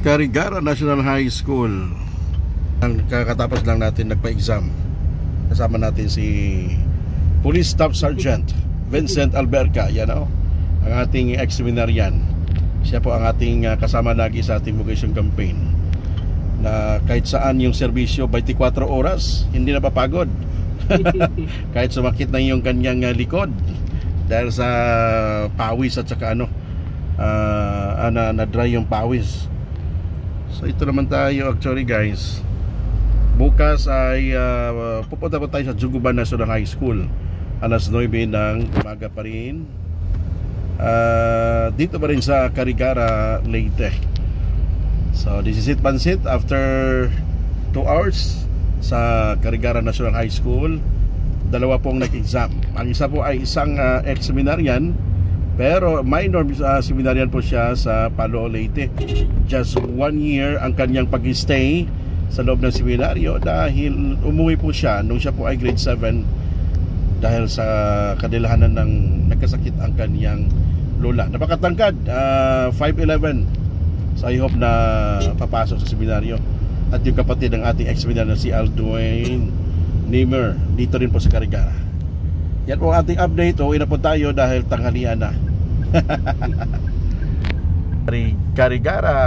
Carigara National High School. Ang kakatapos lang natin nagpa-exam. Kasama natin si Police Staff Sergeant Vincent Alberca, yan o, ang ating ex-seminarian. Siya po ang ating kasama lagi sa ating vocation campaign, na kahit saan yung serbisyo 24 oras, hindi na papagod. Kahit sumakit na yung kanyang likod dahil sa pawis at saka na-dry yung pawis. So ito naman tayo actually guys. Bukas ay pupunta po tayo sa Juguban National High School. Alas 9 ng umaga pa rin. Dito pa rin sa Carigara, Leyte. So this is it, Pansit. After 2 hours sa Carigara National High School, dalawa pong nag-exam. Ang isa po ay isang ex-seminarian, pero minor seminarian po siya sa Palo, Leyte. Just 1 year ang kanyang pag-stay sa loob ng seminaryo dahil umuwi po siya nung siya po ay grade 7 dahil sa kadilahanan ng nagkasakit ang kanyang lola. Napakatangkad, 5'11". So I hope na papasok sa seminaryo. At yung kapatid ng ating ex-seminaryo si Aldwin Nimer, dito rin po sa Carigara. Yan po ang ating update. Uwi na po tayo dahil tanghalian na. Carigara.